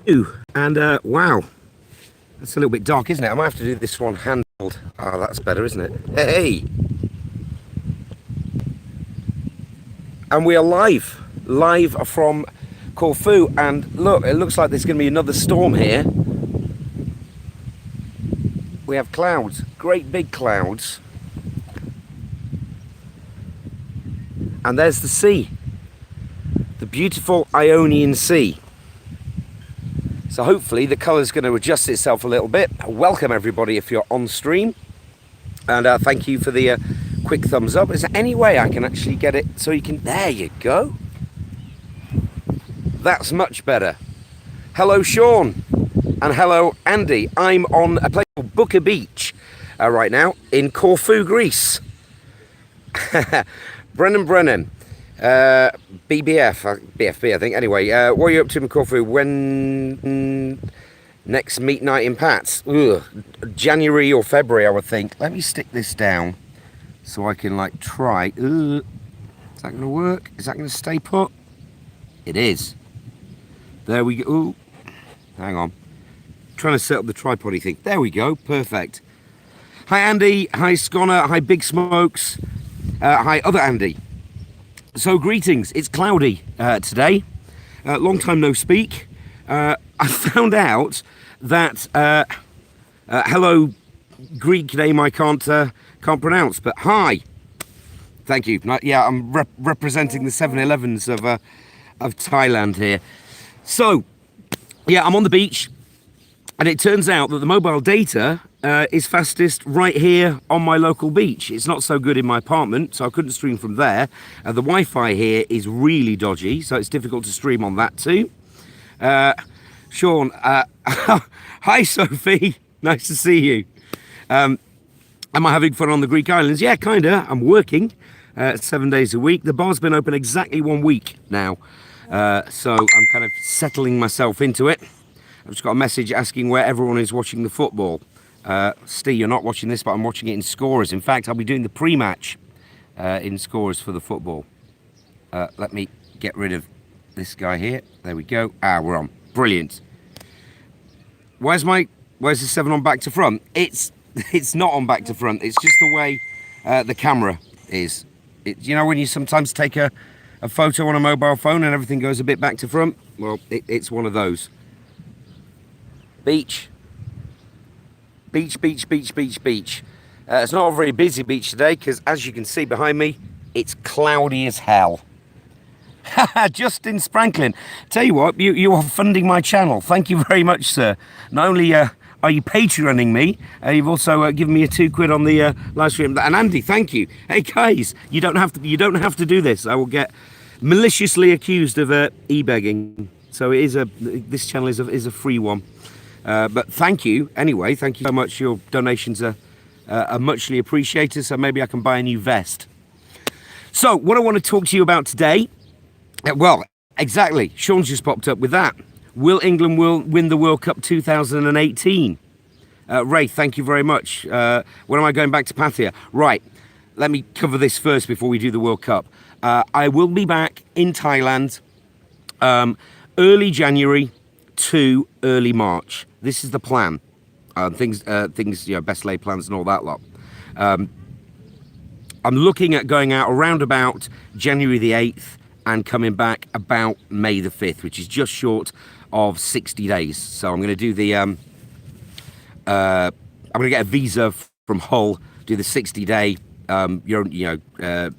And wow, that's a little bit dark, isn't it? I might have to do this one handheld. Oh, that's better, isn't it? Hey! And we are live from Corfu. And look, it looks like there's going to be another storm here. We have clouds, great big clouds. And there's the sea, the beautiful Ionian Sea. So hopefully the colour's going to adjust itself a little bit. Welcome everybody if you're on stream. And thank you for the quick thumbs up. Is there any way I can actually get it so you can... There you go. That's much better. Hello Sean. And hello Andy. I'm on a place called Booker Beach right now in Corfu, Greece. Brennan. BFB, I think. Anyway, what are you up to in Corfu? When next meet night in Pats? Ugh, January or February, I would think. Let me stick this down so I can like try. Is that going to work? Is that going to stay put? It is. There we go. Ooh, hang on. Trying to set up the tripod thing. There we go. Perfect. Hi Andy. Hi Sconnor. Hi Big Smokes. Hi other Andy. So greetings, it's cloudy today, long time no speak. I found out that, hello Greek name I can't pronounce, but hi, thank you. Yeah, I'm representing the 7-Elevens of Thailand here. So, yeah, I'm on the beach, and it turns out that the mobile data is fastest right here on my local beach. It's not so good in my apartment, so I couldn't stream from there. The Wi-Fi here is really dodgy, so it's difficult to stream on that too. Sean, hi Sophie, nice to see you. Am I having fun on the Greek islands? Yeah, kinda. I'm working 7 days a week. The bar's been open exactly 1 week now, so I'm kind of settling myself into it. I've just got a message asking where everyone is watching the football. Steve, you're not watching this, but I'm watching it in Scorers. In fact, I'll be doing the pre-match in Scorers for the football. Let me get rid of this guy here. There we go. We're on. Brilliant. Where's the 7 on back to front? It's not on back to front. It's just the way the camera is. You know when you sometimes take a photo on a mobile phone and everything goes a bit back to front? Well, it's one of those. Beach. It's not a very busy beach today because, as you can see behind me, it's cloudy as hell. Justin Spranklin, tell you what, you are funding my channel. Thank you very much, sir. Not only are you Patreoning me, you've also given me a £2 on the live stream. And Andy, thank you. Hey guys, you don't have to do this. I will get maliciously accused of e-begging. So it is this channel is a free one. But thank you anyway. Thank you so much. Your donations are muchly appreciated. So maybe I can buy a new vest. So what I want to talk to you about today. Well, exactly. Sean's just popped up with that. Will England win the World Cup 2018? Ray, thank you very much. When am I going back to Pattaya? Right. Let me cover this first before we do the World Cup. I will be back in Thailand early January to early March. This is the plan. Things, best laid plans and all that lot. I'm looking at going out around about January the 8th and coming back about May the 5th, which is just short of 60 days. So I'm going to do the, I'm going to get a visa from Hull, do the 60-day,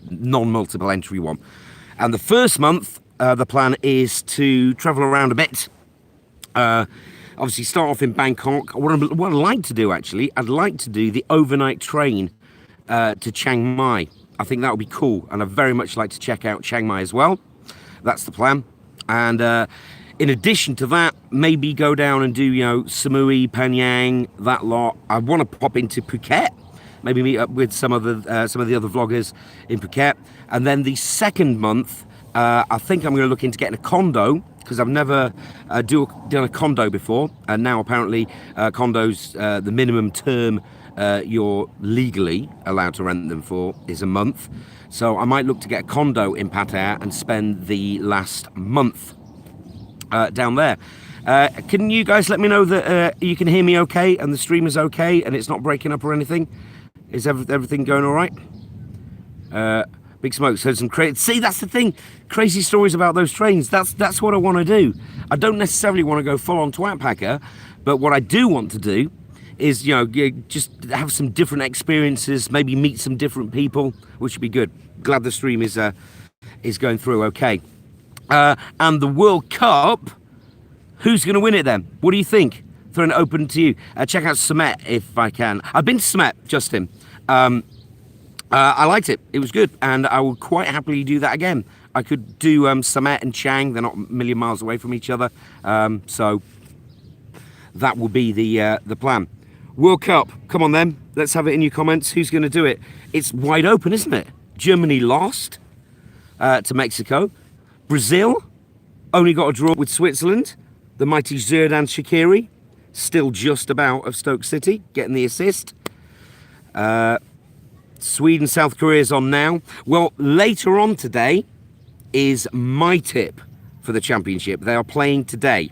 non-multiple entry one. And the first month, the plan is to travel around a bit. Obviously start off in Bangkok. What I'd like to do actually, I'd like to do the overnight train to Chiang Mai. I think that would be cool, and I'd very much like to check out Chiang Mai as well. That's the plan. And in addition to that, maybe go down and do Samui, Panyang, that lot. I want to pop into Phuket, maybe meet up with some of the other vloggers in Phuket. And then the second month, I think I'm going to look into getting a condo, because I've never done a condo before, and now apparently condos, the minimum term you're legally allowed to rent them for is a month. So I might look to get a condo in Pattaya and spend the last month down there. Can you guys let me know that you can hear me okay and the stream is okay and it's not breaking up or anything? Is everything going all right? Big Smokes heard some crazy. See, that's the thing. Crazy stories about those trains. That's what I want to do. I don't necessarily want to go full on twat packer, but what I do want to do is, just have some different experiences, maybe meet some different people, which would be good. Glad the stream is going through okay. And the World Cup, who's going to win it then? What do you think? Throwing it open to you. Check out Sumet if I can. I've been to Sumet, Justin. I liked it. It was good, and I would quite happily do that again. I could do Sumet and Chang. They're not a million miles away from each other, so that will be the plan. World Cup, come on then. Let's have it in your comments. Who's going to do it? It's wide open, isn't it? Germany lost to Mexico. Brazil only got a draw with Switzerland. The mighty Xherdan Shaqiri, still just about of Stoke City, getting the assist. Sweden, South Korea's on now. Well, later on today is my tip for the championship. They are playing today.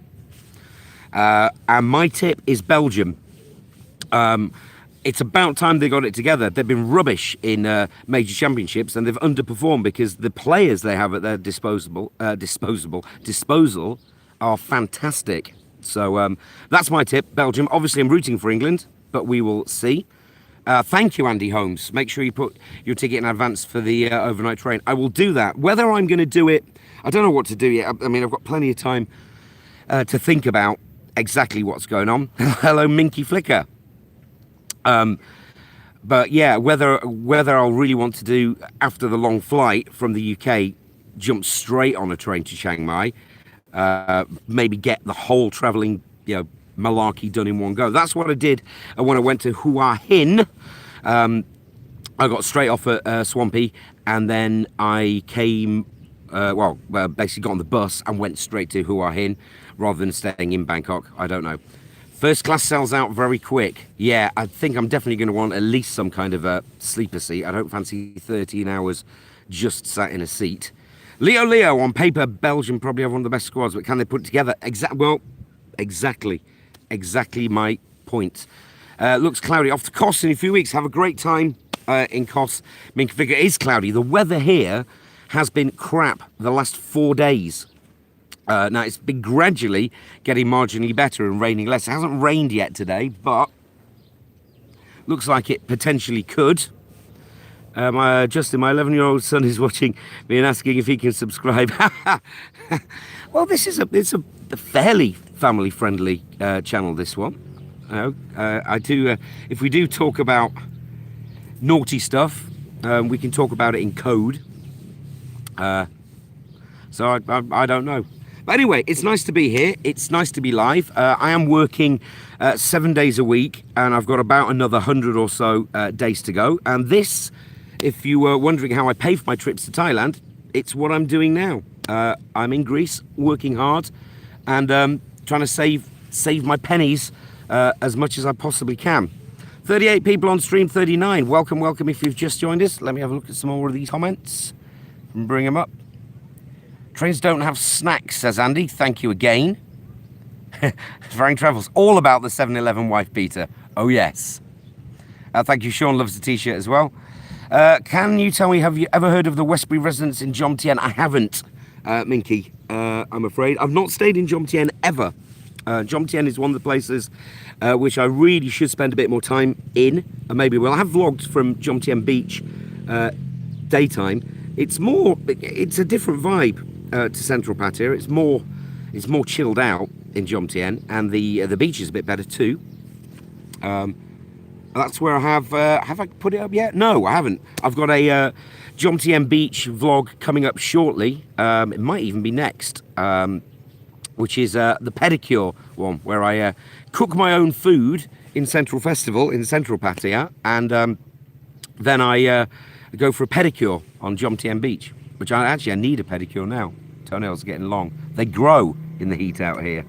And my tip is Belgium. It's about time they got it together. They've been rubbish in major championships and they've underperformed because the players they have at their disposal are fantastic. So that's my tip, Belgium. Obviously, I'm rooting for England, but we will see. Thank you, Andy Holmes. Make sure you put your ticket in advance for the overnight train. I will do that. Whether I'm going to do it, I don't know what to do yet. I mean, I've got plenty of time to think about exactly what's going on. Hello, Minky Flicker. But yeah, whether I'll really want to do after the long flight from the UK, jump straight on a train to Chiang Mai, maybe get the whole travelling, malarkey done in one go. That's what I did when I went to Hua Hin. I got straight off at Swampy, and then I came, basically got on the bus and went straight to Hua Hin rather than staying in Bangkok. I don't know. First class sells out very quick. Yeah, I think I'm definitely going to want at least some kind of a sleeper seat. I don't fancy 13 hours just sat in a seat. Leo, on paper, Belgium probably have one of the best squads, but can they put it together? Exactly my point. Looks cloudy. Off to Kos in a few weeks. Have a great time in Kos. Minka figure is cloudy. The weather here has been crap the last 4 days. Now, it's been gradually getting marginally better and raining less. It hasn't rained yet today, but looks like it potentially could. Justin, my 11-year-old son is watching me and asking if he can subscribe. Well, it's a fairly family-friendly channel, this one. I do. If we do talk about naughty stuff, we can talk about it in code. So I don't know. But anyway, it's nice to be here. It's nice to be live. I am working 7 days a week, and I've got about another 100 or so days to go. And this, if you were wondering how I pay for my trips to Thailand, it's what I'm doing now. I'm in Greece, working hard, and trying to save my pennies as much as I possibly can. 38 people on stream, 39. Welcome if you've just joined us. Let me have a look at some more of these comments and bring them up. Trains don't have snacks, says Andy. Thank you again. Varying Travels, all about the 7-Eleven wife beater. Oh, yes. Thank you. Sean loves the T-shirt as well. Can you tell me, have you ever heard of the Westbury residence in Jomtien? I haven't, Minky, I'm afraid. I've not stayed in Jomtien ever. Jomtien is one of the places which I really should spend a bit more time in. And maybe we'll have vlogs from Jomtien Beach daytime. It's a different vibe to Central Pattaya. It's more chilled out in Jomtien, and the beach is a bit better too. That's where I have I put it up yet? No, I haven't. I've got a Jomtien Beach vlog coming up shortly. It might even be next, which is the pedicure one, where I cook my own food in Central Festival in Central Pattaya, and then I go for a pedicure on Jomtien Beach, which I need a pedicure now. Toenails are getting long. They grow in the heat out here.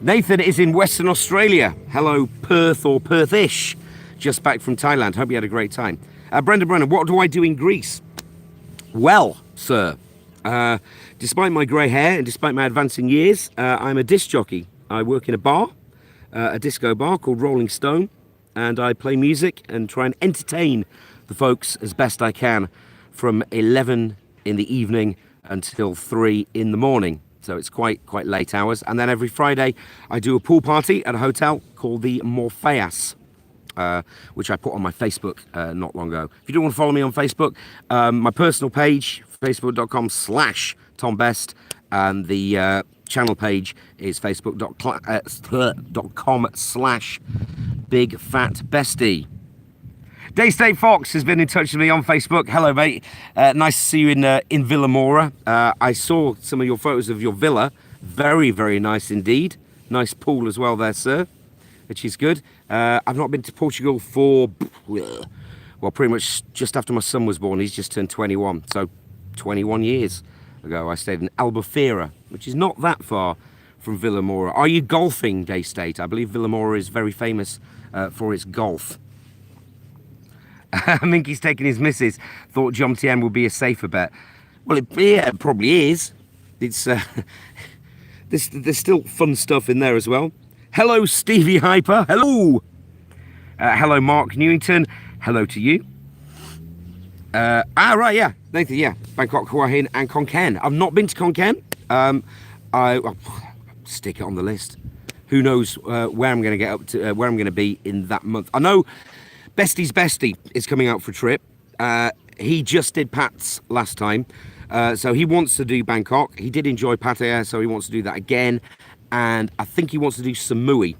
Nathan is in Western Australia. Hello, Perth or Perth-ish. Just back from Thailand. Hope you had a great time. Brendan Brennan, what do I do in Greece? Well, sir, Despite my grey hair and despite my advancing years, I'm a disc jockey. I work in a bar, a disco bar called Rolling Stone, and I play music and try and entertain the folks as best I can from 11 in the evening until 3 in the morning. So it's quite late hours. And then every Friday I do a pool party at a hotel called the Morpheus, which I put on my Facebook not long ago. If you don't want to follow me on Facebook, my personal page, facebook.com/Tom Best, and the channel page is facebook.com/Big Fat Bestie. Daystate Fox has been in touch with me on Facebook. Hello, mate. Nice to see you in Villamora. I saw some of your photos of your villa. Very, very nice indeed. Nice pool as well there, sir, which is good. I've not been to Portugal for, well, pretty much just after my son was born. He's just turned 21. So 21 years ago, I stayed in Albufeira, which is not that far from Villamora. Are you golfing, Daystate? I believe Villamora is very famous for its golf. Minky's taking his missus. Thought Jomtien would be a safer bet. Well, it probably is. It's there's still fun stuff in there as well. Hello, Stevie Hyper. Hello. Hello, Mark Newington. Hello to you. Right, yeah. Nathan, yeah. Bangkok, Hua Hin, and Khon Kaen. I've not been to Khon Kaen. I'll stick it on the list. Who knows where I'm going to get up to, where I'm going to be in that month. I know Bestie's Bestie is coming out for a trip. He just did Pat's last time. So he wants to do Bangkok. He did enjoy Pattaya, so he wants to do that again. And I think he wants to do Samui.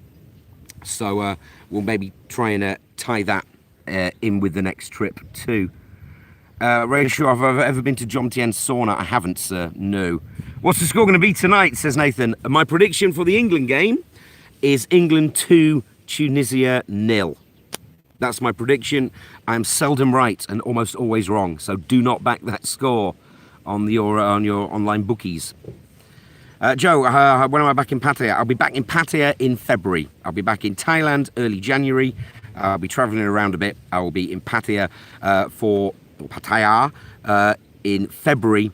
So we'll maybe try and tie that in with the next trip too. Very sure if I've ever been to Jomtien's sauna. I haven't, sir. No. What's the score going to be tonight, says Nathan. My prediction for the England game is England 2, Tunisia 0. That's my prediction. I'm seldom right and almost always wrong. So do not back that score on your online bookies. Joe, when am I back in Pattaya? I'll be back in Pattaya in February. I'll be back in Thailand early January. I'll be travelling around a bit. I will be in Pattaya in February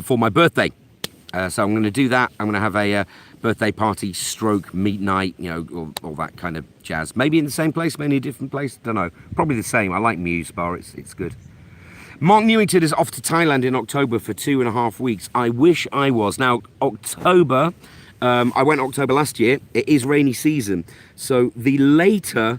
for my birthday. So I'm going to do that. I'm going to have a birthday party stroke meet night, you know, all that kind of jazz. Maybe in the same place, maybe a different place. Don't know. Probably the same. I like Muse Bar. It's good. Mark Newington is off to Thailand in October for 2.5 weeks. I wish I was. Now, October, I went October last year. It is rainy season. So the later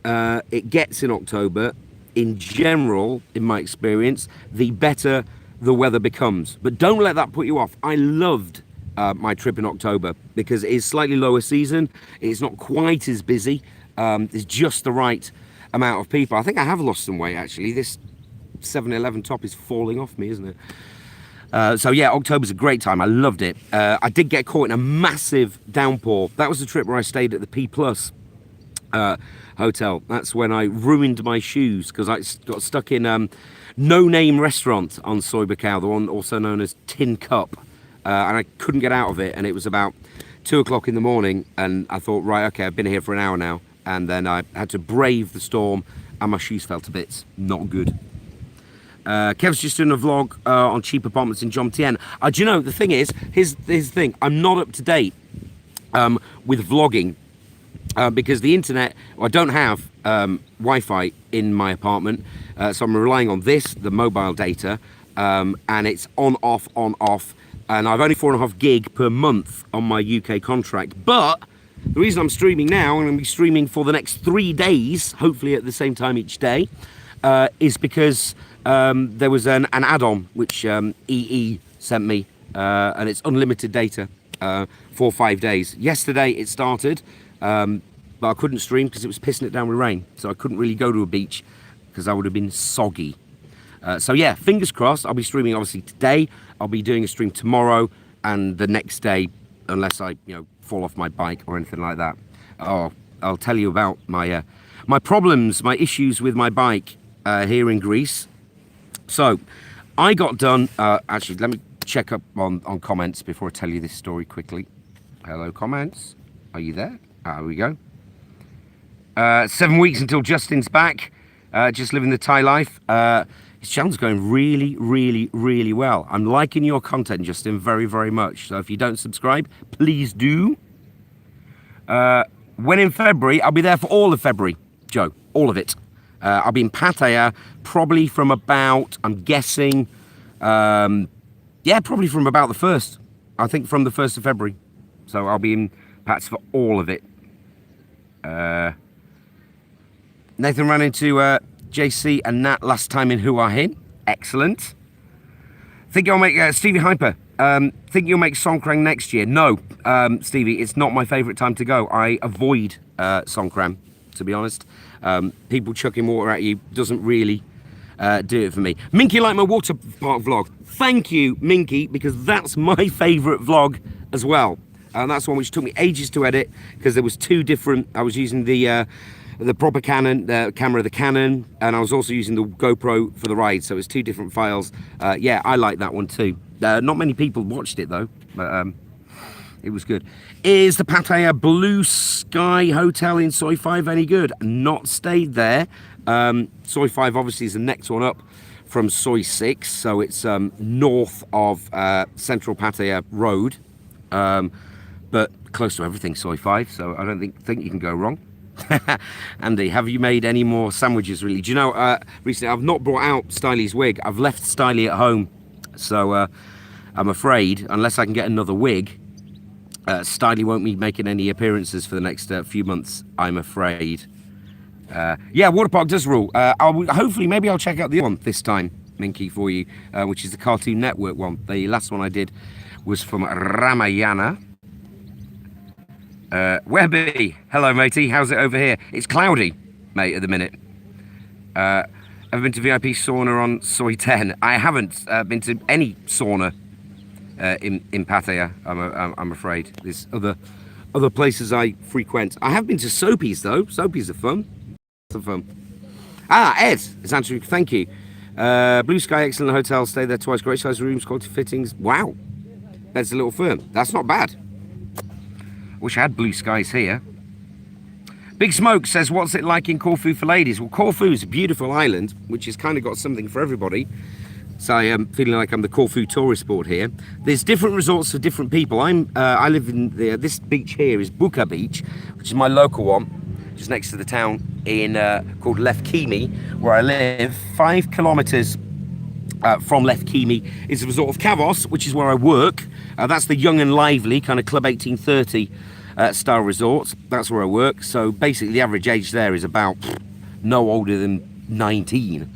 it gets in October, in general, in my experience, the better the weather becomes. But don't let that put you off. I loved my trip in October because it is slightly lower season. It's not quite as busy. There's just the right amount of people. I think I have lost some weight, actually. This 7-Eleven top is falling off me, isn't it? So yeah, October's a great time. I loved it. I did get caught in a massive downpour. That was the trip where I stayed at the P Plus hotel. That's when I ruined my shoes because I got stuck in No Name restaurant on Soi Buakhao, the one also known as Tin Cup, and I couldn't get out of it. And it was about 2 o'clock in the morning, and I thought, right, okay, I've been here for an hour now, and then I had to brave the storm, and my shoes fell to bits. Not good. Kev's just doing a vlog on cheap apartments in Jomtien. Do you know, the thing is, here's the thing, I'm not up to date with vlogging because the internet, I don't have Wi-Fi in my apartment, so I'm relying on the mobile data, and it's on, off, and I've only 4.5 gig per month on my UK contract. But the reason I'm streaming now, I'm going to be streaming for the next 3 days, hopefully at the same time each day, is because there was an add-on which EE sent me, and it's unlimited data for 5 days. Yesterday it started, but I couldn't stream because it was pissing it down with rain, so I couldn't really go to a beach because I would have been soggy. So yeah, fingers crossed. I'll be streaming obviously today. I'll be doing a stream tomorrow and the next day, unless I fall off my bike or anything like that. Oh, I'll tell you about my my problems, my issues with my bike here in Greece. So I got done, actually let me check up on comments before I tell you this story quickly. Hello comments, are you there? Here we go. 7 weeks until Justin's back, just living the Thai life. His channel's going really, really, really well. I'm liking your content, Justin, very, very much. So if you don't subscribe, please do. When in February, I'll be there for all of February, Joe, all of it. I'll be in Pattaya probably from about, I'm guessing, probably from about the 1st. I think from the 1st of February. So I'll be in Pattaya for all of it. Nathan ran into JC and Nat last time in Hua Hin. Excellent. Think you'll make Stevie Hyper. Think you'll make Songkran next year? No, Stevie, it's not my favourite time to go. I avoid Songkran, to be honest. People chucking water at you doesn't really do it for me. Minky liked my water park vlog. Thank you, Minky, because that's my favourite vlog as well. And that's one which took me ages to edit because there was two different. I was using the proper Canon, the camera of the Canon, and I was also using the GoPro for the ride. So it's two different files. Yeah, I like that one too. Not many people watched it though, but it was good. Is the Pattaya Blue Sky Hotel in Soi 5 any good? Not stayed there. Soi 5 obviously is the next one up from Soi 6, so it's north of Central Pattaya Road, but close to everything Soi 5, so I don't think you can go wrong. Andy, have you made any more sandwiches really? Do you know, recently I've not brought out Stylie's wig. I've left Stylie at home, so I'm afraid, unless I can get another wig, Stylie won't be making any appearances for the next few months, I'm afraid. Yeah, Waterpark does rule. Hopefully, maybe I'll check out the other one this time, Minky, for you, which is the Cartoon Network one. The last one I did was from Ramayana. Webby, hello matey, how's it over here? It's cloudy, mate, at the minute. I've been to VIP sauna on Soi 10. I haven't been to any sauna in Pattaya, I'm afraid. There's other places I frequent. I have been to Soapy's though. Soapy's are fun. Some fun. Ed is answering. Thank you. Blue Sky, excellent hotel. Stay there twice. Great size rooms, quality fittings. Wow, that's a little firm. That's not bad. Wish I had blue skies here. Big Smoke says, what's it like in Corfu for ladies? Well, Corfu is a beautiful island, which has kind of got something for everybody. So I am feeling like I'm the Corfu tourist board here. There's different resorts for different people. I live in this beach here is Buka Beach, which is my local one, just next to the town in called Lefkimi, where I live. 5 kilometers from Lefkimi is the resort of Kavos, which is where I work. That's the young and lively kind of Club 1830 style resorts. That's where I work. So basically the average age there is about no older than 19.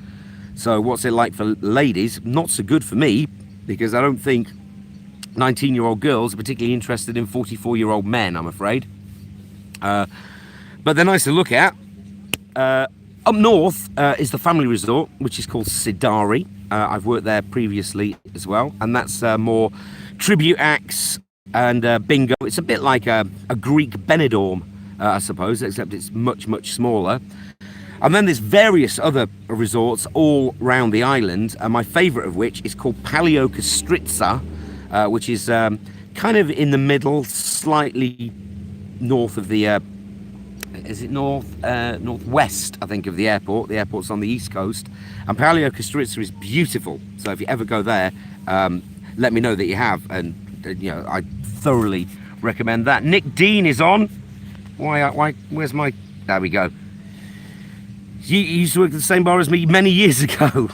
So what's it like for ladies? Not so good for me, because I don't think 19-year-old girls are particularly interested in 44-year-old men, I'm afraid. But they're nice to look at. Up north is the family resort, which is called Sidari. I've worked there previously as well, and that's more tribute acts and bingo. It's a bit like a Greek Benidorm, I suppose, except it's much, much smaller. And then there's various other resorts all around the island, and my favourite of which is called Palio Kastritsa, which is kind of in the middle, slightly north of the, is it northwest, I think, of the airport. The airport's on the east coast, and Palio Kastritsa is beautiful. So if you ever go there, let me know that you have, and you know, I thoroughly recommend that. Nick Dean is on. Why? Where's my? There we go. You used to work at the same bar as me many years ago.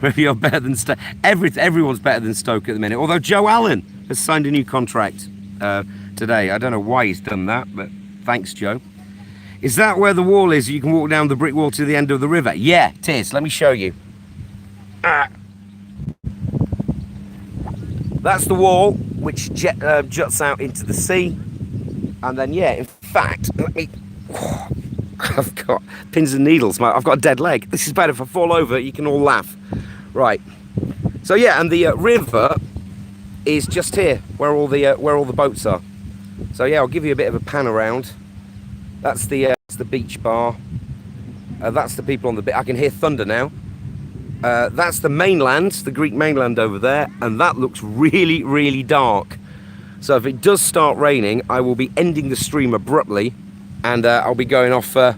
Maybe you're better than Stoke. Everyone's better than Stoke at the minute. Although Joe Allen has signed a new contract today. I don't know why he's done that, but thanks, Joe. Is that where the wall is? You can walk down the brick wall to the end of the river. Yeah, it is. Let me show you. That's the wall, which juts out into the sea. And then, yeah, in fact, let me... I've got pins and needles. I've got a dead leg. This is bad. If I fall over, you can all laugh. Right. So yeah, and the river is just here, where all the boats are. So yeah, I'll give you a bit of a pan around. That's the beach bar. That's the people on the bit. I can hear thunder now. That's the mainland, the Greek mainland over there, and that looks really, really dark. So if it does start raining, I will be ending the stream abruptly. And I'll be going off to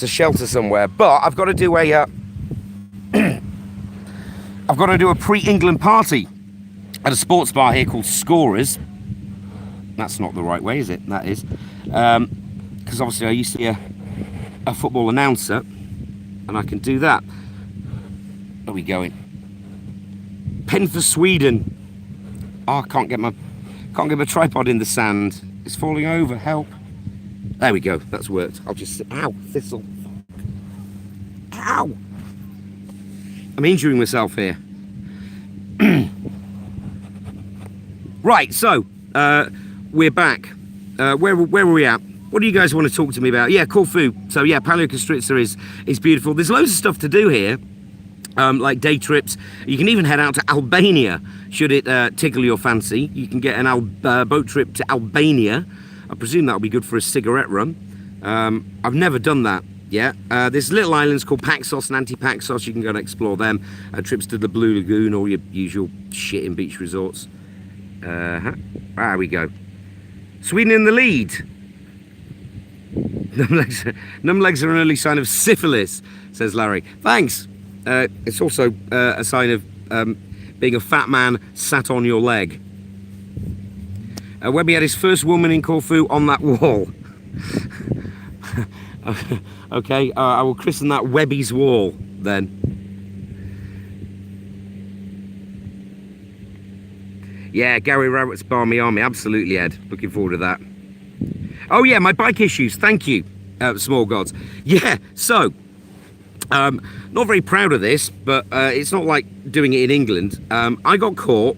shelter somewhere. But I've got to do a I've got to do a pre-England party at a sports bar here called Scorers. That's not the right way, is it? That is. Because obviously I used to be a football announcer, and I can do that. Where are we going? Pen for Sweden. Oh, I can't get my tripod in the sand. It's falling over. Help. There we go. That's worked. I'll just sit. Ow, thistle. Ow. I'm injuring myself here. Right, so we're back. Where were we at? What do you guys want to talk to me about? Yeah, Corfu. So yeah, Paleo Kostritsa is beautiful. There's loads of stuff to do here. Like day trips. You can even head out to Albania should it tickle your fancy. You can get an boat trip to Albania. I presume that'll be good for a cigarette run. I've never done that yet. There's little islands called Paxos and Anti-Paxos. You can go and explore them. Trips to the Blue Lagoon, all your usual shit in beach resorts. There we go. Sweden in the lead. Numb legs are an early sign of syphilis, says Larry. Thanks. It's also a sign of being a fat man sat on your leg. Webby had his first woman in Corfu on that wall. Okay, I will christen that Webby's wall then. Yeah, Gary Rowett's Barmy Army, absolutely, Ed. Looking forward to that. Oh yeah, my bike issues, thank you, Small Gods. Yeah, so, not very proud of this, but it's not like doing it in England. I got caught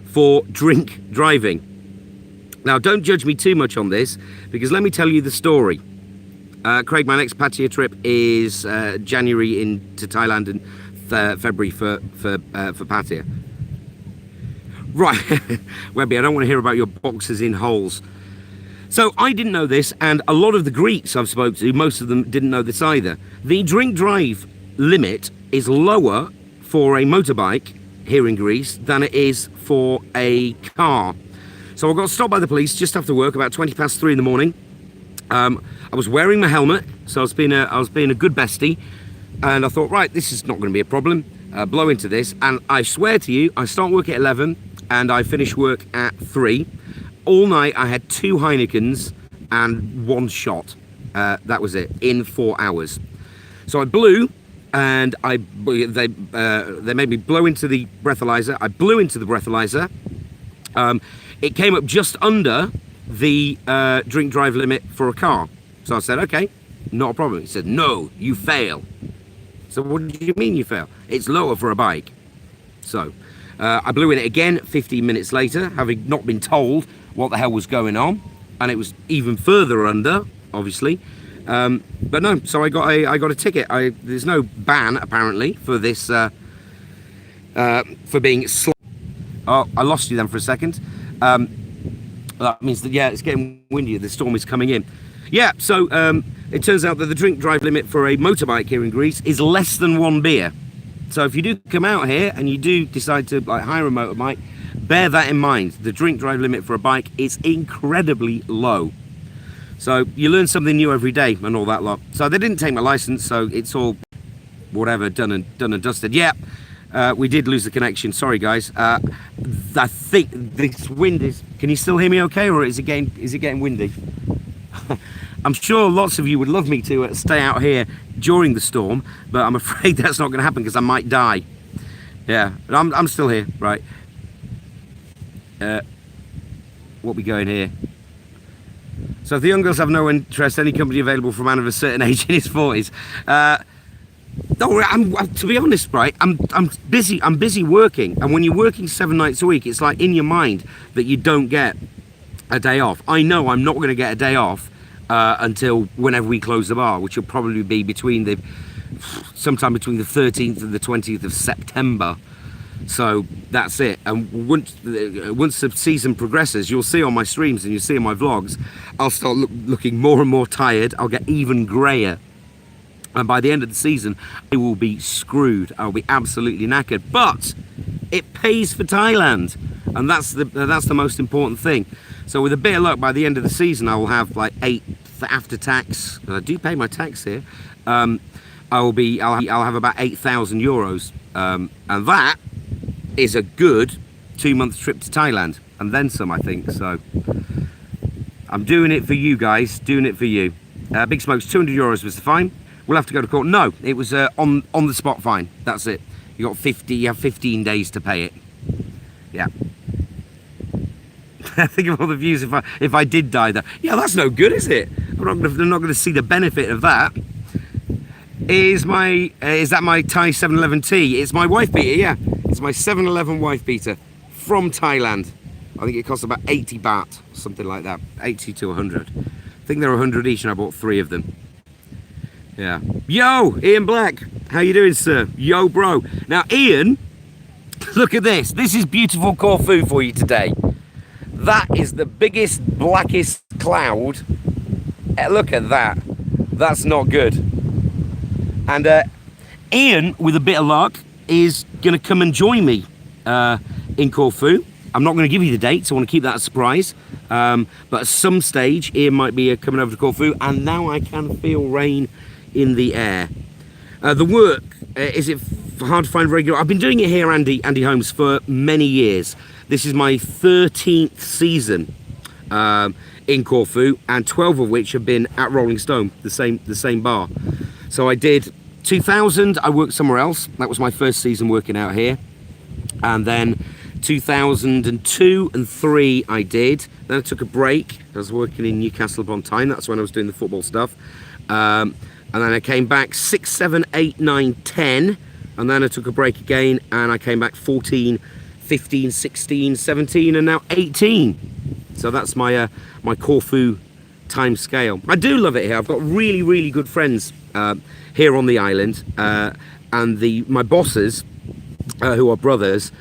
for drink driving. Now, don't judge me too much on this, because let me tell you the story. Craig, my next Pattaya trip is January into Thailand and February for Pattaya. Right, Webby, I don't want to hear about your boxes in holes. So I didn't know this, and a lot of the Greeks I've spoken to, most of them didn't know this either. The drink drive limit is lower for a motorbike here in Greece than it is for a car. So I got stopped by the police just after work, about 3:20 in the morning. I was wearing my helmet, so I was being a good bestie, and I thought, right, this is not going to be a problem. Blow into this, and I swear to you, I start work at 11, and I finish work at 3. All night I had 2 Heinekens and 1 shot. That was it, in 4 hours. So I blew, and they made me blow into the breathalyzer. I blew into the breathalyzer. It came up just under the drink drive limit for a car. So I said, okay, not a problem. He said, no, you fail. So what do you mean you fail? It's lower for a bike. So I blew in it again 15 minutes later, having not been told what the hell was going on, and it was even further under, obviously. But no, so I got a ticket. There's no ban apparently for this for being slow. Oh, I lost you then for a second. That means that, yeah, it's getting windier. The storm is coming in. Yeah, so it turns out that the drink drive limit for a motorbike here in Greece is less than 1 beer. So if you do come out here and you do decide to hire a motorbike, bear that in mind. The drink drive limit for a bike is incredibly low. So you learn something new every day and all that lot. So they didn't take my license, so it's all whatever, done and dusted. Yeah, we did lose the connection. Sorry, guys. I think this wind is... Can you still hear me okay, or is it getting windy? I'm sure lots of you would love me to stay out here during the storm, but I'm afraid that's not going to happen because I might die. Yeah, but I'm still here, right? What we going here? So if the young girls have no interest, any company available for a man of a certain age in his 40s. Don't worry, to be honest, right? I'm busy. I'm busy working, and when you're working 7 nights a week, it's like in your mind that you don't get a day off. I know I'm not going to get a day off until whenever we close the bar, which will probably be sometime between the 13th and the 20th of September. So that's it. And once the season progresses, you'll see on my streams and you'll see on my vlogs, I'll start looking more and more tired. I'll get even grayer. And by the end of the season, I will be screwed. I'll be absolutely knackered. But it pays for Thailand, and that's the most important thing. So with a bit of luck, by the end of the season, I will have like 8 after tax. And I do pay my tax here. I'll have about 8,000 euros And that is a good 2-month trip to Thailand, and then some, I think. So I'm doing it for you guys, doing it for you. Big Smoke's €200 was the fine. We'll have to go to court. No, it was on the spot fine. That's it. You have 15 days to pay it. Yeah. Think of all the views if I did die there. Yeah, that's no good, is it? They're not gonna see the benefit of that. Is that my Thai 711T? It's my wife beater, yeah. It's my 711 wife beater from Thailand. I think it costs about 80 baht, something like that. 80 to 100. I think they're 100 each, and I bought 3 of them. Yeah. Yo, Ian Black. How you doing, sir? Yo, bro. Now, Ian, look at this. This is beautiful Corfu for you today. That is the biggest, blackest cloud. Look at that. That's not good. And Ian, with a bit of luck, is going to come and join me in Corfu. I'm not going to give you the dates. I want to keep that a surprise. But at some stage, Ian might be coming over to Corfu. And now I can feel rain in the air. The work, is it hard to find regular? I've been doing it here, Andy Holmes, for many years. This is my 13th season in Corfu, and 12 of which have been at Rolling Stone, the same bar. So I did 2000, I worked somewhere else. That was my first season working out here. And then 2002 and 3 I did. Then I took a break. I was working in Newcastle upon Tyne. That's when I was doing the football stuff. And then I came back 6, 7, 8, 9, 10. And then I took a break again, and I came back 14, 15, 16, 17, and now 18. So that's my my Corfu time scale. I do love it here. I've got really, really good friends here on the island, and my bosses, who are brothers,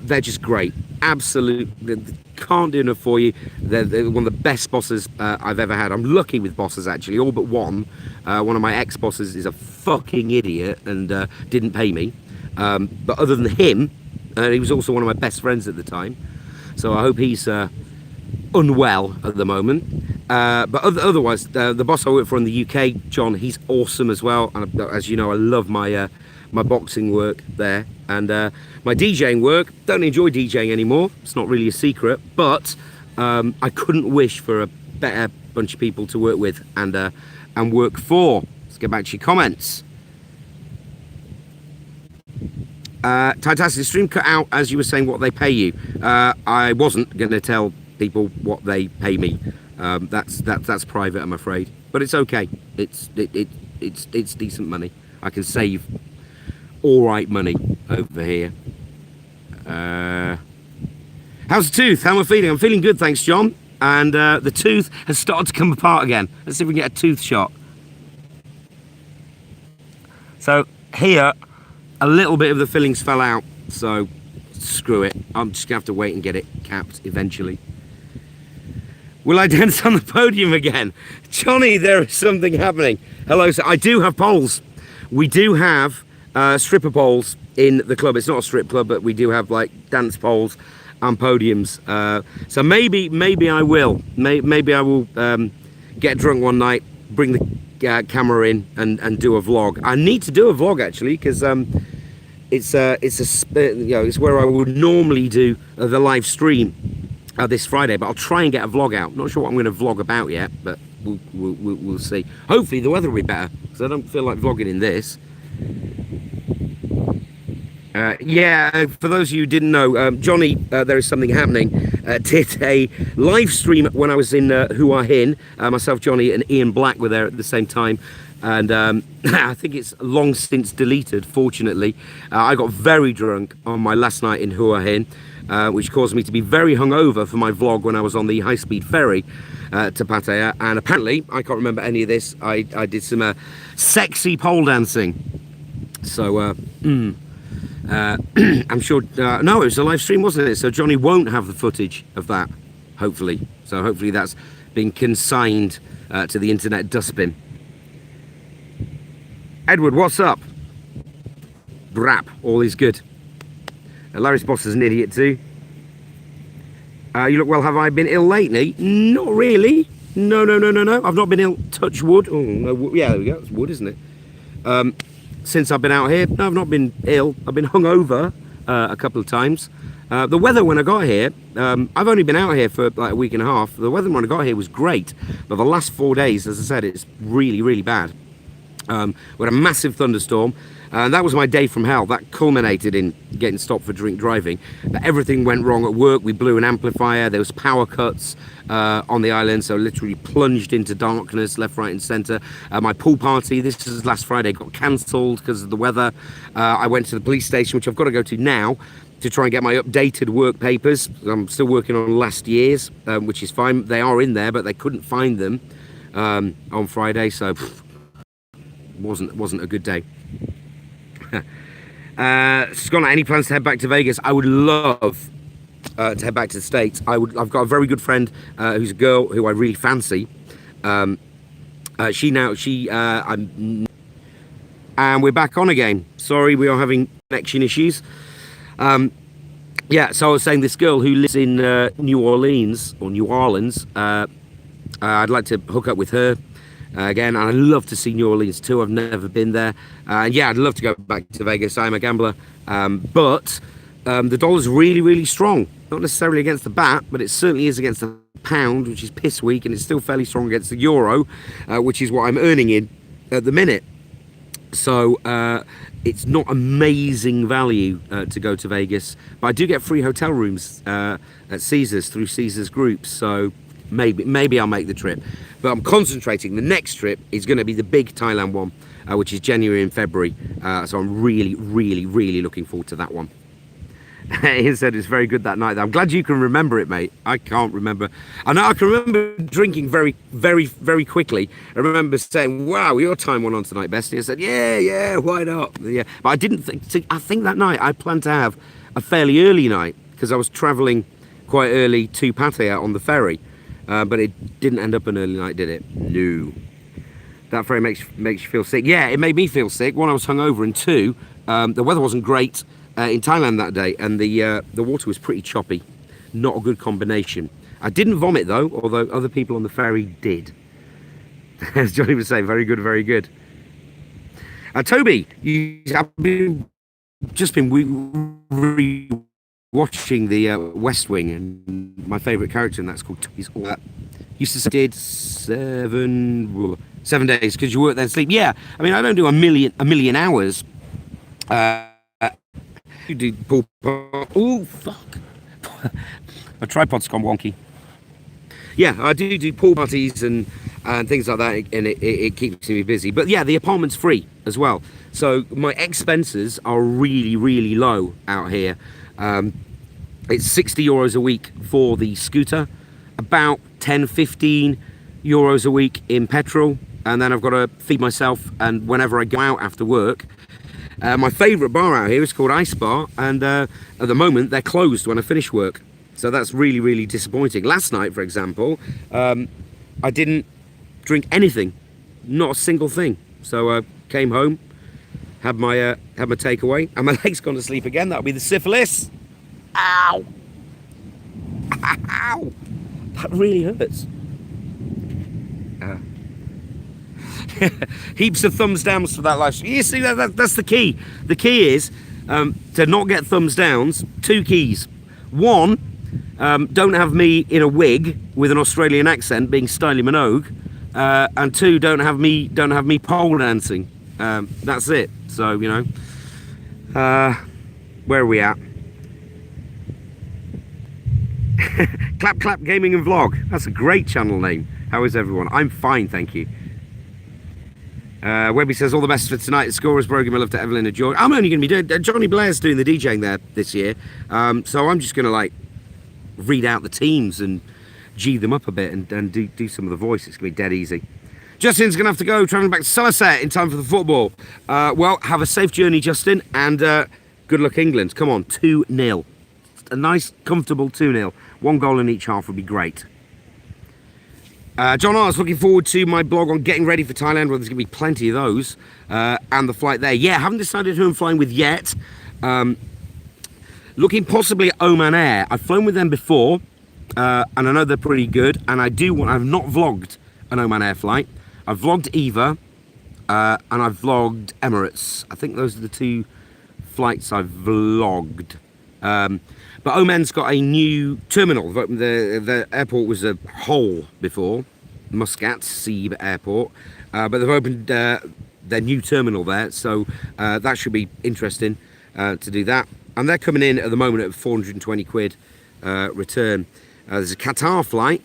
they're just great. Absolutely, can't do enough for you. They're one of the best bosses I've ever had. I'm lucky with bosses, actually, all but one. One of my ex-bosses is a fucking idiot and didn't pay me. But other than him, he was also one of my best friends at the time. So I hope he's unwell at the moment. But otherwise, the boss I work for in the UK, John, he's awesome as well. And as you know, I love my my boxing work there. And my DJing work, don't enjoy DJing anymore. It's not really a secret. But I couldn't wish for a better bunch of people to work with and work for. Let's get back to your comments. Fantastic stream cut out as you were saying what they pay you. I wasn't going to tell people what they pay me. That's private, I'm afraid. But it's okay. It's decent money. I can save all right money over here. How's the tooth? How am I feeling? I'm feeling good, thanks, John. And the tooth has started to come apart again. Let's see if we can get a tooth shot. So here, a little bit of the fillings fell out, so screw it. I'm just gonna have to wait and get it capped eventually. Will I dance on the podium again? Johnny, there is something happening. Hello, sir. I do have poles. We do have stripper poles in the club. It's not a strip club, but we do have like dance poles and podiums. So maybe I will. Maybe I will get drunk one night, bring the camera in and do a vlog. I need to do a vlog actually, because it's where I would normally do the live stream this Friday, but I'll try and get a vlog out. Not sure what I'm going to vlog about yet, but we'll see. Hopefully the weather will be better, because I don't feel like vlogging in this. For those of you who didn't know, Johnny, there is something happening, did a live stream when I was in Hua Hin. Myself, Johnny, and Ian Black were there at the same time. And I think it's long since deleted, fortunately. I got very drunk on my last night in Hua Hin, which caused me to be very hungover for my vlog when I was on the high-speed ferry to Pattaya. And apparently, I can't remember any of this, I did some sexy pole dancing. So, I'm sure, no, it was a live stream, wasn't it? So Johnny won't have the footage of that, hopefully. So hopefully that's been consigned to the internet dustbin. Edward, what's up? Brap, all is good. Larry's boss is an idiot too. You look well, have I been ill lately? Not really. No. I've not been ill, touch wood. Oh, no, yeah, there we go, it's wood, isn't it? since I've been out here. No, I've not been ill. I've been hungover a couple of times. The weather when I got here, I've only been out here for like a week and a half. The weather when I got here was great, but the last 4 days, as I said, it's really, really bad. We had a massive thunderstorm, and that was my day from hell. That culminated in getting stopped for drink driving. But everything went wrong at work. We blew an amplifier. There was power cuts on the island, so literally plunged into darkness, left, right, and centre. My pool party, this was last Friday, got cancelled because of the weather. I went to the police station, which I've got to go to now, to try and get my updated work papers. I'm still working on last year's, which is fine. They are in there, but they couldn't find them on Friday, so wasn't a good day. Scott, any plans to head back to Vegas? I would love to head back to the States. I've got a very good friend who's a girl who I really fancy. And we're back on again. Sorry, we are having connection issues. Yeah, so I was saying this girl who lives in New Orleans, I'd like to hook up with her again, and I'd love to see New Orleans too. I've never been there. And yeah, I'd love to go back to Vegas. I'm a gambler. But the dollar's really, really strong. Not necessarily against the bat, but it certainly is against the pound, which is piss weak, and it's still fairly strong against the euro, which is what I'm earning in at the minute. So it's not amazing value to go to Vegas, but I do get free hotel rooms at Caesars through Caesars groups, so maybe I'll make the trip. But I'm concentrating. The next trip is going to be the big Thailand one, which is January and February. So I'm really, really, really looking forward to that one. Ian said it's very good that night. I'm glad you can remember it, mate. I can't remember. I know I can remember drinking very, very, very quickly. I remember saying, "Wow, your time went on tonight, Bestie." I said, "Yeah, why not?" Yeah, but I didn't think. I think that night I planned to have a fairly early night because I was travelling quite early to Pattaya on the ferry. But it didn't end up an early night, did it? No. That ferry makes you feel sick. Yeah, it made me feel sick. One, I was hungover, and two, the weather wasn't great in Thailand that day, and the water was pretty choppy. Not a good combination. I didn't vomit though, although other people on the ferry did. As Johnny was saying, very good, very good. Toby, I've just been watching the West Wing, and my favourite character in that's called Toby's all that. Used to say did 7 days because you work then sleep. Yeah, I mean I don't do a million hours. You do pool. Oh fuck! My tripod's gone wonky. Yeah, I do pool parties and things like that, and it keeps me busy. But yeah, the apartment's free as well, so my expenses are really, really low out here. It's 60 euros a week for the scooter, about 10-15 euros a week in petrol, and then I've got to feed myself, and whenever I go out after work, my favourite bar out here is called Ice Bar, and at the moment they're closed when I finish work, so that's really, really disappointing. Last night, for example, I didn't drink anything, not a single thing, so I came home, had my takeaway, and my leg's gone to sleep again. That'll be the syphilis. Ow! Ow! That really hurts. Heaps of thumbs downs for that live stream. You see, that's the key. The key is to not get thumbs downs. 2 keys. 1, don't have me in a wig with an Australian accent being Stylie Minogue, and 2, don't have me pole dancing. That's it. So you know, where are we at? Clap Clap Gaming and Vlog. That's a great channel name. How is everyone? I'm fine, thank you. Webby says all the best for tonight. The scorer's program. My love to Evelyn and George. I'm only going to be doing. Johnny Blair's doing the DJing there this year, so I'm just going to like read out the teams and G them up a bit and do some of the voice. It's going to be dead easy. Justin's going to have to go travelling back to Somerset in time for the football. Well, have a safe journey, Justin, and good luck, England. Come on, 2-0. A nice, comfortable 2-0. 1 goal in each half would be great. John R. is looking forward to my blog on getting ready for Thailand, where there's going to be plenty of those, and the flight there. Yeah, haven't decided who I'm flying with yet. Looking possibly at Oman Air. I've flown with them before, and I know they're pretty good, and I've not vlogged an Oman Air flight. I've vlogged Eva, and I've vlogged Emirates. I think those are the 2 flights I've vlogged. But Oman's got a new terminal. The airport was a hole before, Muscat Seeb Airport, but they've opened their new terminal there, so that should be interesting to do that. And they're coming in at the moment at 420 quid return. There's a Qatar flight,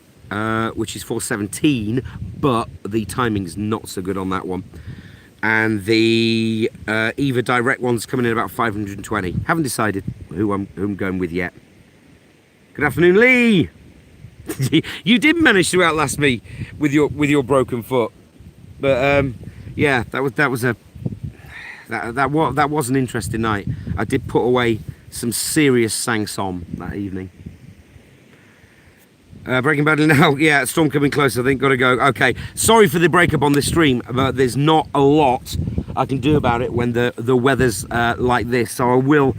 which is 417, but the timing's not so good on that one. And the Eva Direct one's coming in about 520. Haven't decided who I'm going with yet. Good afternoon, Lee. You did manage to outlast me with your broken foot, but yeah, that was an interesting night. I did put away some serious sang-som that evening. Breaking Bad now, yeah, storm coming close, I think, gotta go. Okay, sorry for the breakup on this stream, but there's not a lot I can do about it when the weather's like this, so I will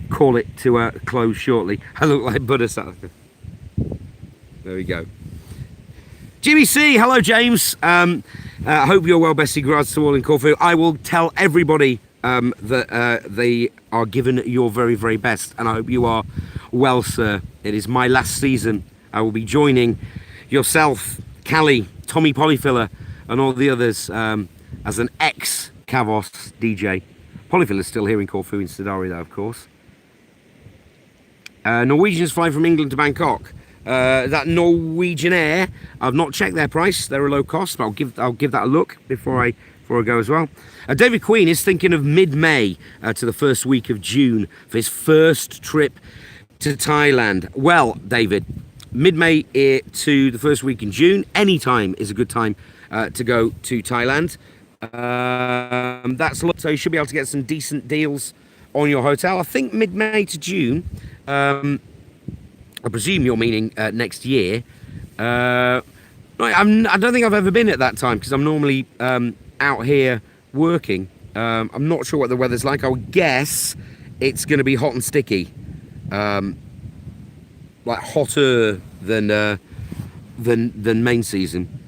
call it to a close shortly. I look like Buddha. There we go. Jimmy C, hello James. I hope you're well, Bessie. Congrats to all in Corfu. I will tell everybody that they are given your very, very best, and I hope you are well, sir. It is my last season. I will be joining yourself, Callie, Tommy Polyfiller, and all the others as an ex-Kavos DJ. Polyfiller's still here in Corfu in Sidari, though, of course. Norwegians fly from England to Bangkok. That Norwegian Air, I've not checked their price. They're a low cost, but I'll give that a look before I go as well. David Queen is thinking of mid-May to the first week of June for his first trip to Thailand. Well, David, mid-May to the first week in June, any time is a good time to go to Thailand. That's a lot, so you should be able to get some decent deals on your hotel. I think mid-May to June. I presume you're meaning next year. I don't think I've ever been at that time because I'm normally out here working. I'm not sure what the weather's like. I would guess it's going to be hot and sticky. Like hotter than main season,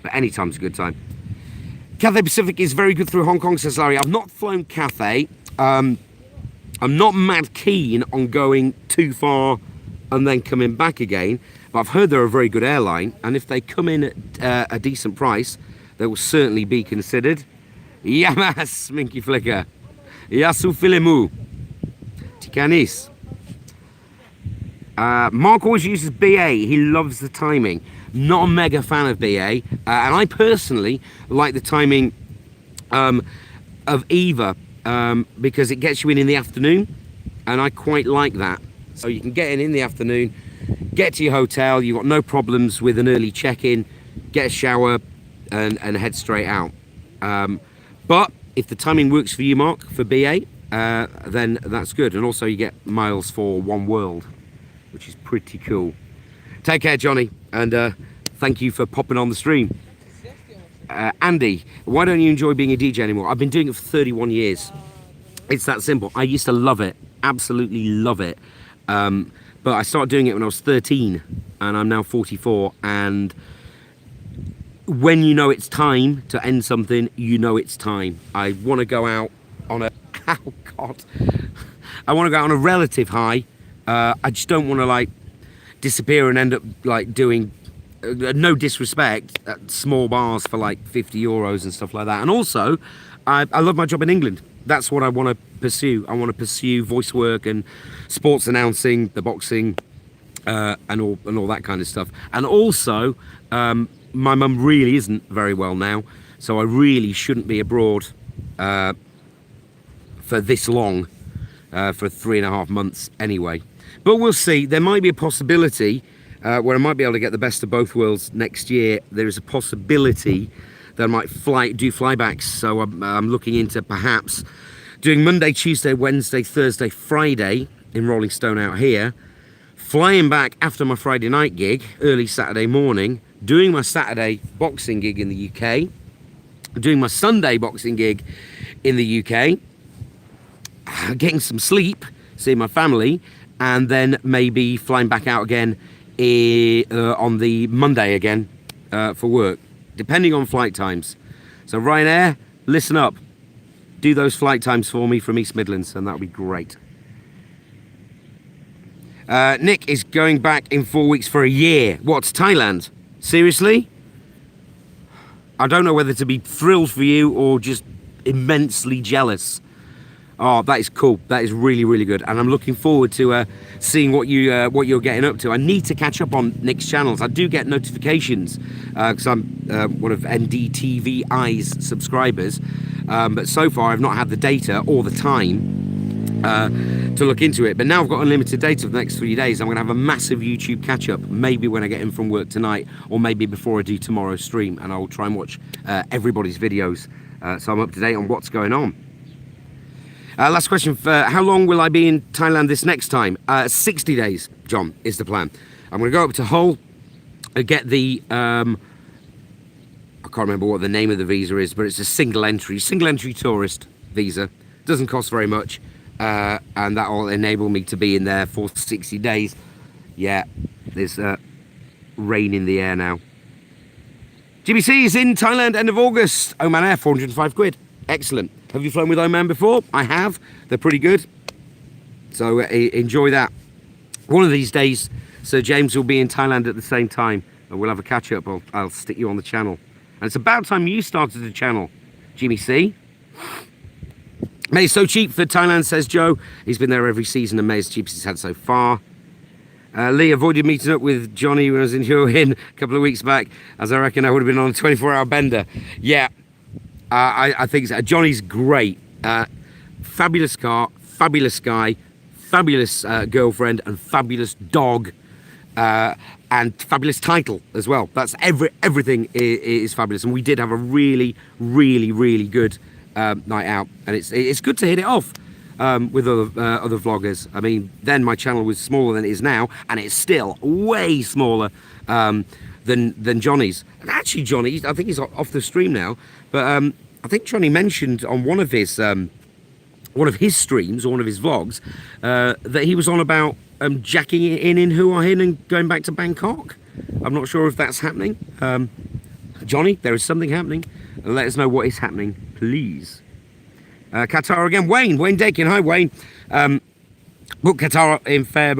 but any time's a good time. Cathay Pacific is very good through Hong Kong, says Larry. I've not flown Cathay. I'm not mad keen on going too far and then coming back again, but I've heard they're a very good airline, and if they come in at a decent price, they will certainly be considered. Yamas, Minky Flicker. Yasu Filemu. Tikanis. Mark always uses BA. He loves the timing. Not a mega fan of BA, and I personally like the timing of Eva because it gets you in the afternoon, and I quite like that. So you can get in the afternoon, get to your hotel, you've got no problems with an early check-in, get a shower, and head straight out. But if the timing works for you, Mark, for BA, then that's good. And also you get miles for One World, which is pretty cool. Take care, Johnny, and thank you for popping on the stream. Andy, why don't you enjoy being a DJ anymore? I've been doing it for 31 years. It's that simple. I used to love it, absolutely love it. But I started doing it when I was 13, and I'm now 44, and when you know it's time to end something, you know it's time. I want to go out on a, oh God, I want to go out on a relative high. I just don't want to like disappear and end up like doing, no disrespect, small bars for like 50 euros and stuff like that. And also, I love my job in England. That's what I want to pursue. I want to pursue voice work and sports announcing, the boxing, and all that kind of stuff. And also, my mum really isn't very well now, so I really shouldn't be abroad for this long, for 3.5 months anyway. But we'll see. There might be a possibility where I might be able to get the best of both worlds next year. There is a possibility that I might do flybacks, so I'm looking into perhaps doing Monday, Tuesday, Wednesday, Thursday, Friday in Rolling Stone out here, flying back after my Friday night gig, early Saturday morning, doing my Saturday boxing gig in the UK, doing my Sunday boxing gig in the UK, getting some sleep, seeing my family, and then maybe flying back out again on the Monday again for work, depending on flight times. So Ryanair, listen up. Do those flight times for me from East Midlands, and that'll be great. Nick is going back in 4 weeks for a year. What's Thailand? Seriously? I don't know whether to be thrilled for you or just immensely jealous. Oh, that is cool. That is really, really good. And I'm looking forward to seeing what you're getting up to. I need to catch up on Nick's channels. I do get notifications because I'm one of NDTVI's subscribers. But so far, I've not had the data or the time to look into it. But now I've got unlimited data for the next 3 days. I'm going to have a massive YouTube catch-up, maybe when I get in from work tonight, or maybe before I do tomorrow's stream. And I'll try and watch everybody's videos so I'm up to date on what's going on. Last question, how long will I be in Thailand this next time? 60 days, John, is the plan. I'm going to go up to Hull, get the, I can't remember what the name of the visa is, but it's a single entry tourist visa. Doesn't cost very much, and that will enable me to be in there for 60 days. Yeah, there's rain in the air now. GBC is in Thailand end of August. Oman Air, 405 quid. Excellent. Have you flown with Oman before? I have. They're pretty good. So enjoy that. One of these days, Sir James will be in Thailand at the same time, and we'll have a catch up. I'll stick you on the channel. And it's about time you started the channel, Jimmy C. May is so cheap for Thailand, says Joe. He's been there every season, and May is cheap as he's had so far. Lee avoided meeting up with Johnny when I was in Hua Hin a couple of weeks back, as I reckon I would have been on a 24-hour bender. Yeah. I think so. Johnny's great. Fabulous car, fabulous guy, fabulous girlfriend, and fabulous dog, and fabulous title as well. That's everything is fabulous. And we did have a really, really, really good night out, and it's good to hit it off with other vloggers. I mean, then my channel was smaller than it is now, and it's still way smaller than Johnny's. And actually, Johnny, I think he's off the stream now, but I think Johnny mentioned on one of his streams or one of his vlogs that he was on about jacking it in Hua Hin and going back to Bangkok. I'm not sure if that's happening. Johnny, there is something happening. Let us know what is happening, please. Qatar again. Wayne Dakin. Hi, Wayne. Book Qatar in fair.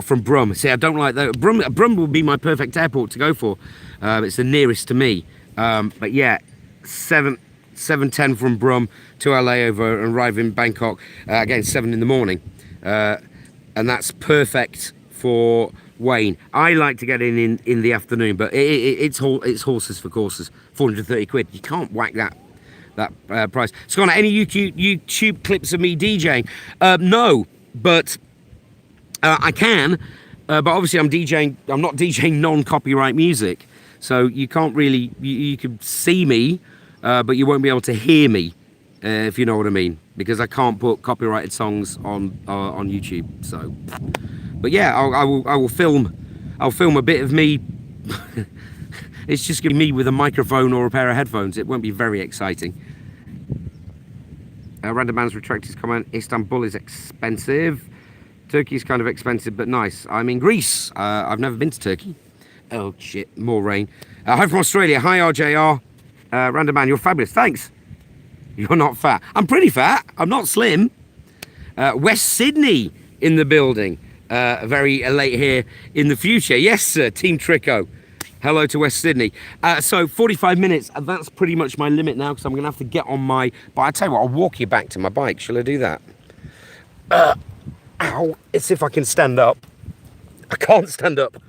From Brum. See, I don't like that. Brum would be my perfect airport to go for. It's the nearest to me. But yeah, 7:10 from Brum to our layover and arrive in Bangkok again 7 in the morning. And that's perfect for Wayne. I like to get in the afternoon, but it's horses for courses. 430 quid. You can't whack that price. Scott, any YouTube clips of me DJing? No, but I can. But obviously I'm not DJing non-copyright music, so you can't really. You can see me, but you won't be able to hear me, if you know what I mean, because I can't put copyrighted songs on YouTube. So, but yeah, I will film. I'll film a bit of me. It's just gonna be me with a microphone or a pair of headphones. It won't be very exciting. Random Man's retracted his comment. Istanbul is expensive. Turkey's kind of expensive, but nice. I'm in Greece. I've never been to Turkey. Oh shit, more rain. Hi from Australia. Hi RJR. Random Man, you're fabulous. Thanks. You're not fat. I'm pretty fat. I'm not slim. West Sydney in the building. Very late here in the future. Yes, sir. Team Trico. Hello to West Sydney. So 45 minutes, and that's pretty much my limit now, because I'm going to have to get on my... But I tell you what, I'll walk you back to my bike. Shall I do that? Ow. Let's see if I can stand up. I can't stand up.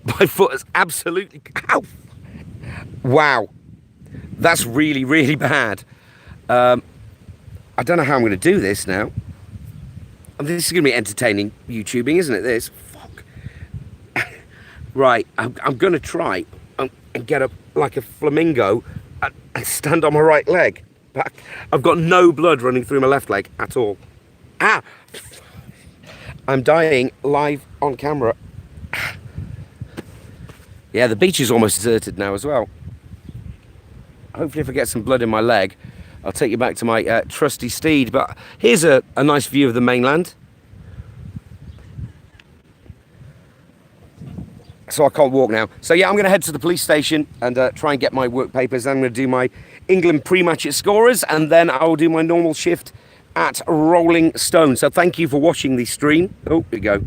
My foot is absolutely... Ow. Wow. That's really, really bad. I don't know how I'm going to do this now. This is going to be entertaining YouTubing, isn't it, this? Fuck. Right, I'm going to try and get up like a flamingo and stand on my right leg. But I've got no blood running through my left leg at all. Ah! I'm dying live on camera. Yeah, the beach is almost deserted now as well. Hopefully if I get some blood in my leg, I'll take you back to my trusty steed. But here's a nice view of the mainland. so I can't walk now. So yeah, I'm going to head to the police station and try and get my work papers. I'm going to do my England pre-match at Scorers, and then I will do my normal shift at Rolling Stone. So thank you for watching the stream. Oh, here we go.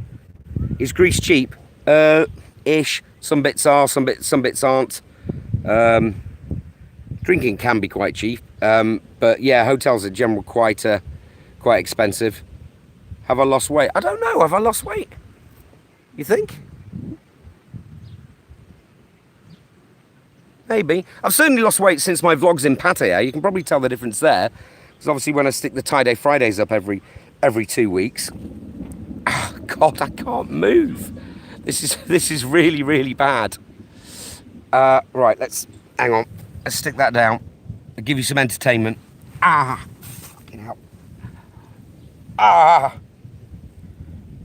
Is Greece cheap? Ish. Some bits are, some bits aren't. Drinking can be quite cheap, but yeah, hotels in general quite expensive. Have I lost weight? I don't know. Have I lost weight? You think? Maybe. I've certainly lost weight since my vlogs in Pattaya. You can probably tell the difference there. Because obviously when I stick the Tie-Day Fridays up every 2 weeks. Oh, God, I can't move. This is really, really bad. Right, hang on. Let's stick that down. I'll give you some entertainment. Fucking hell.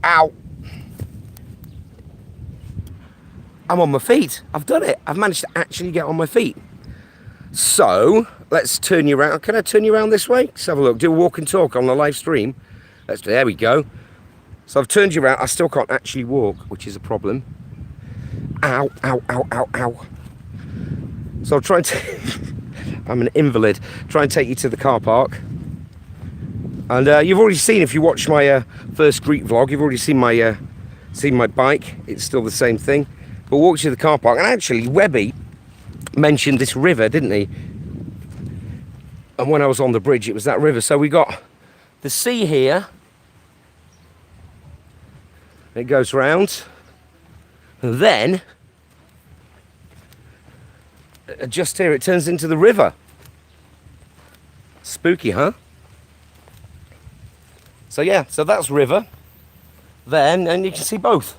Ow. I'm on my feet. I've done it. I've managed to actually get on my feet. So, let's turn you around. Can I turn you around this way? Let's have a look. Do a walk and talk on the live stream. There we go. So I've turned you around. I still can't actually walk, which is a problem. Ow. So I'll try and I'm an invalid. Try and take you to the car park. And you've already seen, if you watch my first Greek vlog, you've already seen my bike. It's still the same thing. But walk to the car park. And actually, Webby mentioned this river, didn't he? And when I was on the bridge, it was that river. So we got the sea here. It goes round. And then, just here, it turns into the river. Spooky, huh? So yeah, so that's river. Then, and you can see both.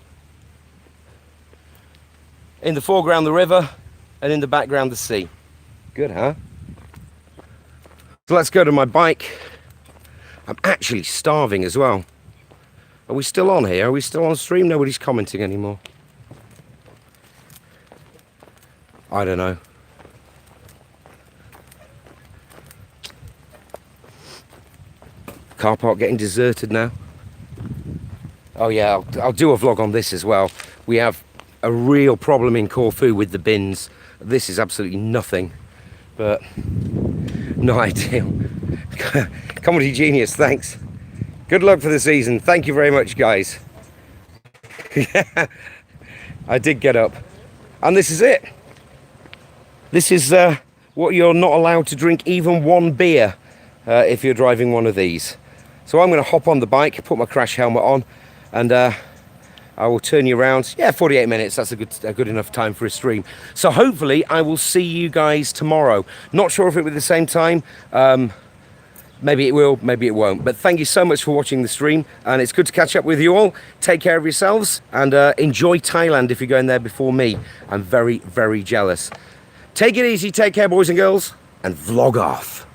In the foreground, the river, and in the background, the sea. Good, huh? So let's go to my bike. I'm actually starving as well. Are we still on here? Are we still on stream? Nobody's commenting anymore. I don't know. Car park getting deserted now. Oh yeah, I'll do a vlog on this as well. We have a real problem in Corfu with the bins. This is absolutely nothing, but no ideal. Comedy genius, thanks. Good luck for the season. Thank you very much, guys. I did get up. And this is it. This is what you're not allowed to drink, even one beer, if you're driving one of these. So I'm going to hop on the bike, put my crash helmet on, and I will turn you around. Yeah, 48 minutes, that's a good enough time for a stream. So hopefully I will see you guys tomorrow. Not sure if it will be the same time. Maybe it will, maybe it won't. But thank you so much for watching the stream, and it's good to catch up with you all. Take care of yourselves, and enjoy Thailand if you're going there before me. I'm very, very jealous. Take it easy, take care, boys and girls, and vlog off.